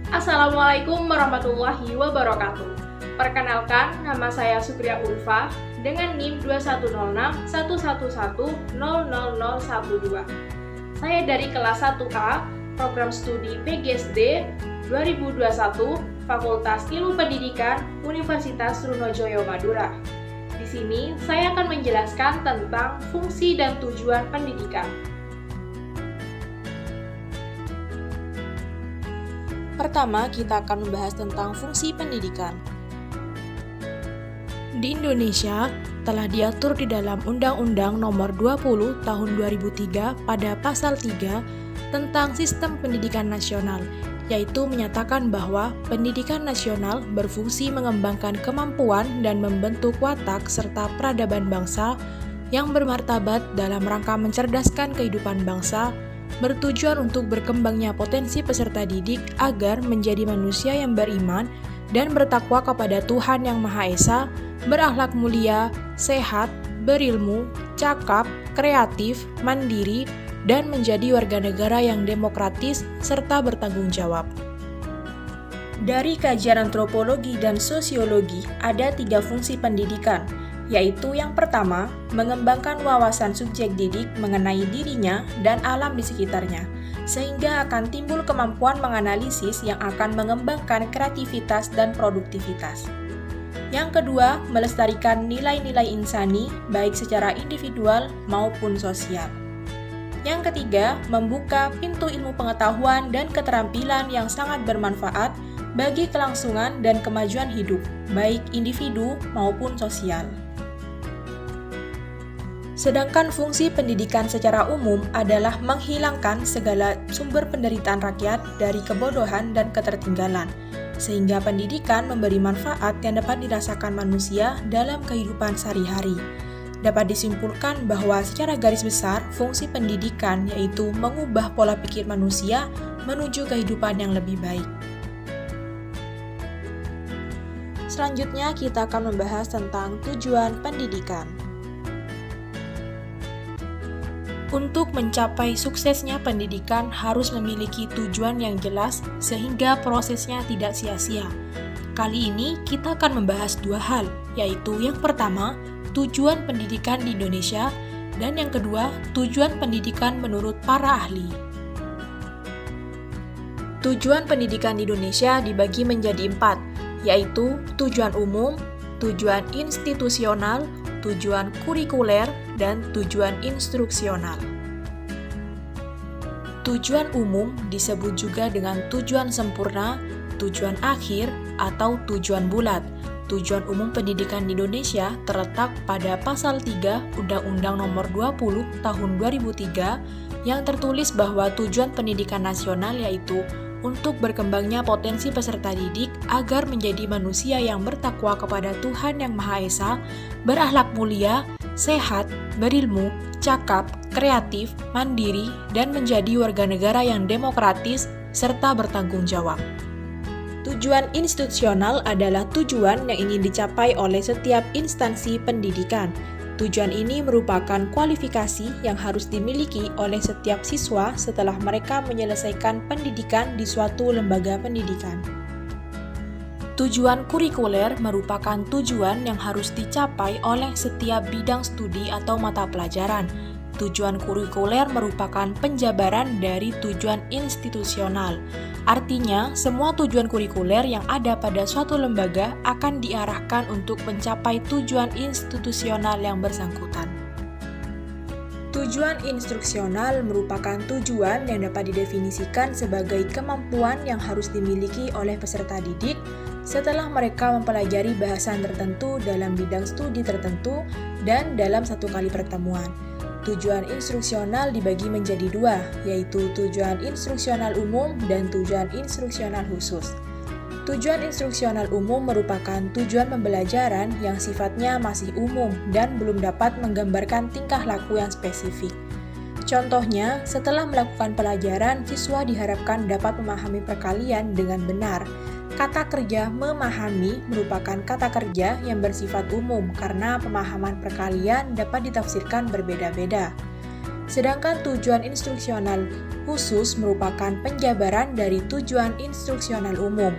Assalamualaikum warahmatullahi wabarakatuh. Perkenalkan, nama saya Supriya Ulfa dengan NIM 210611100012. Saya dari kelas 1A, Program Studi PGSD 2021, Fakultas Ilmu Pendidikan, Universitas Trunojoyo Madura. Di sini, saya akan menjelaskan tentang fungsi dan tujuan pendidikan. Pertama, kita akan membahas tentang fungsi pendidikan. Di Indonesia, telah diatur di dalam Undang-Undang Nomor 20 Tahun 2003 pada Pasal 3 tentang Sistem Pendidikan Nasional, yaitu menyatakan bahwa pendidikan nasional berfungsi mengembangkan kemampuan dan membentuk watak serta peradaban bangsa yang bermartabat dalam rangka mencerdaskan kehidupan bangsa, bertujuan untuk berkembangnya potensi peserta didik agar menjadi manusia yang beriman dan bertakwa kepada Tuhan Yang Maha Esa, berakhlak mulia, sehat, berilmu, cakap, kreatif, mandiri, dan menjadi warga negara yang demokratis serta bertanggung jawab. Dari kajian antropologi dan sosiologi, ada 3 fungsi pendidikan, yaitu yang pertama, mengembangkan wawasan subjek didik mengenai dirinya dan alam di sekitarnya, sehingga akan timbul kemampuan menganalisis yang akan mengembangkan kreativitas dan produktivitas. Yang kedua, melestarikan nilai-nilai insani, baik secara individual maupun sosial. Yang ketiga, membuka pintu ilmu pengetahuan dan keterampilan yang sangat bermanfaat bagi kelangsungan dan kemajuan hidup, baik individu maupun sosial. Sedangkan fungsi pendidikan secara umum adalah menghilangkan segala sumber penderitaan rakyat dari kebodohan dan ketertinggalan, sehingga pendidikan memberi manfaat yang dapat dirasakan manusia dalam kehidupan sehari-hari. Dapat disimpulkan bahwa secara garis besar, fungsi pendidikan yaitu mengubah pola pikir manusia menuju kehidupan yang lebih baik. Selanjutnya, kita akan membahas tentang tujuan pendidikan. Untuk mencapai suksesnya pendidikan harus memiliki tujuan yang jelas sehingga prosesnya tidak sia-sia. Kali ini kita akan membahas 2 hal, yaitu yang pertama, tujuan pendidikan di Indonesia, dan yang kedua, tujuan pendidikan menurut para ahli. Tujuan pendidikan di Indonesia dibagi menjadi 4, yaitu tujuan umum, tujuan institusional, tujuan kurikuler, dan tujuan instruksional. Tujuan umum disebut juga dengan tujuan sempurna, tujuan akhir, atau tujuan bulat. Tujuan umum pendidikan di Indonesia terletak pada Pasal 3 Undang-Undang Nomor 20 Tahun 2003 yang tertulis bahwa tujuan pendidikan nasional yaitu untuk berkembangnya potensi peserta didik agar menjadi manusia yang bertakwa kepada Tuhan Yang Maha Esa, berakhlak mulia, sehat, berilmu, cakap, kreatif, mandiri, dan menjadi warga negara yang demokratis serta bertanggung jawab. Tujuan institusional adalah tujuan yang ingin dicapai oleh setiap instansi pendidikan. Tujuan ini merupakan kualifikasi yang harus dimiliki oleh setiap siswa setelah mereka menyelesaikan pendidikan di suatu lembaga pendidikan. Tujuan kurikuler merupakan tujuan yang harus dicapai oleh setiap bidang studi atau mata pelajaran. Tujuan kurikuler merupakan penjabaran dari tujuan institusional. Artinya, semua tujuan kurikuler yang ada pada suatu lembaga akan diarahkan untuk mencapai tujuan institusional yang bersangkutan. Tujuan instruksional merupakan tujuan yang dapat didefinisikan sebagai kemampuan yang harus dimiliki oleh peserta didik setelah mereka mempelajari bahasan tertentu dalam bidang studi tertentu dan dalam satu kali pertemuan. Tujuan instruksional dibagi menjadi 2, yaitu tujuan instruksional umum dan tujuan instruksional khusus. Tujuan instruksional umum merupakan tujuan pembelajaran yang sifatnya masih umum dan belum dapat menggambarkan tingkah laku yang spesifik. Contohnya, setelah melakukan pelajaran, siswa diharapkan dapat memahami perkalian dengan benar. Kata kerja memahami merupakan kata kerja yang bersifat umum karena pemahaman perkalian dapat ditafsirkan berbeda-beda. Sedangkan tujuan instruksional khusus merupakan penjabaran dari tujuan instruksional umum.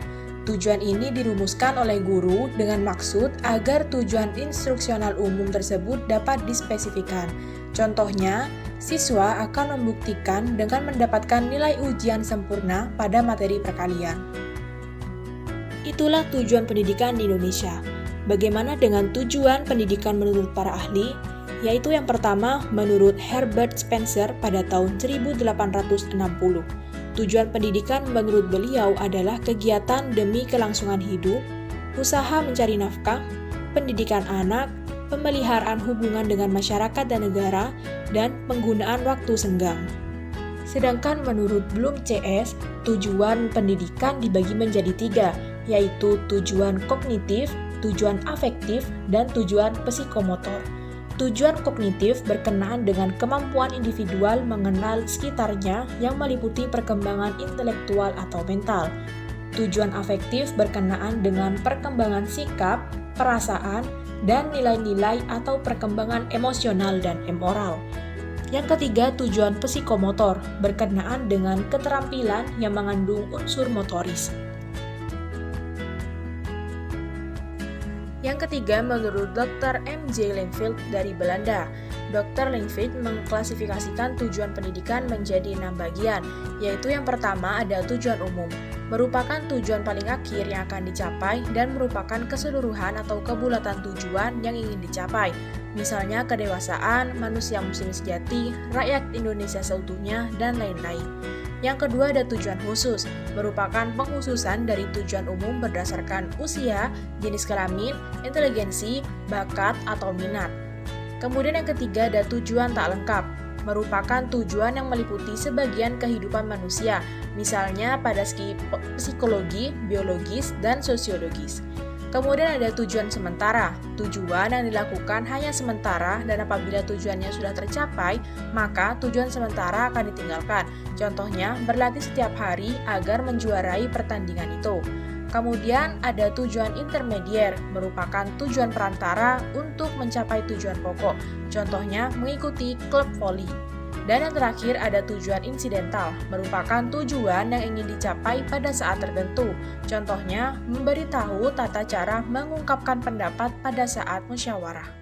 Tujuan ini dirumuskan oleh guru dengan maksud agar tujuan instruksional umum tersebut dapat dispesifikan. Contohnya, siswa akan membuktikan dengan mendapatkan nilai ujian sempurna pada materi perkalian. Itulah tujuan pendidikan di Indonesia. Bagaimana dengan tujuan pendidikan menurut para ahli? Yaitu yang pertama menurut Herbert Spencer pada tahun 1860. Tujuan pendidikan menurut beliau adalah kegiatan demi kelangsungan hidup, usaha mencari nafkah, pendidikan anak, pemeliharaan hubungan dengan masyarakat dan negara, dan penggunaan waktu senggang. Sedangkan menurut Bloom CS, tujuan pendidikan dibagi menjadi 3, yaitu tujuan kognitif, tujuan afektif, dan tujuan psikomotor. Tujuan kognitif berkenaan dengan kemampuan individual mengenal sekitarnya yang meliputi perkembangan intelektual atau mental. Tujuan afektif berkenaan dengan perkembangan sikap, perasaan, dan nilai-nilai atau perkembangan emosional dan moral. Yang ketiga, tujuan psikomotor berkenaan dengan keterampilan yang mengandung unsur motoris. Yang ketiga, menurut Dr. M.J. Linfield dari Belanda. Dr. Linfield mengklasifikasikan tujuan pendidikan menjadi 6 bagian, yaitu yang pertama ada tujuan umum, merupakan tujuan paling akhir yang akan dicapai dan merupakan keseluruhan atau kebulatan tujuan yang ingin dicapai. Misalnya kedewasaan, manusia muslim sejati, rakyat Indonesia seutuhnya, dan lain-lain. Yang kedua ada tujuan khusus, merupakan pengkhususan dari tujuan umum berdasarkan usia, jenis kelamin, inteligensi, bakat, atau minat. Kemudian yang ketiga ada tujuan tak lengkap, merupakan tujuan yang meliputi sebagian kehidupan manusia, misalnya pada segi psikologi, biologis, dan sosiologis. Kemudian ada tujuan sementara, tujuan yang dilakukan hanya sementara dan apabila tujuannya sudah tercapai, maka tujuan sementara akan ditinggalkan. Contohnya, berlatih setiap hari agar menjuarai pertandingan itu. Kemudian ada tujuan intermedier, merupakan tujuan perantara untuk mencapai tujuan pokok. Contohnya, mengikuti klub voli. Dan yang terakhir ada tujuan insidental, merupakan tujuan yang ingin dicapai pada saat tertentu. Contohnya, memberitahu tata cara mengungkapkan pendapat pada saat musyawarah.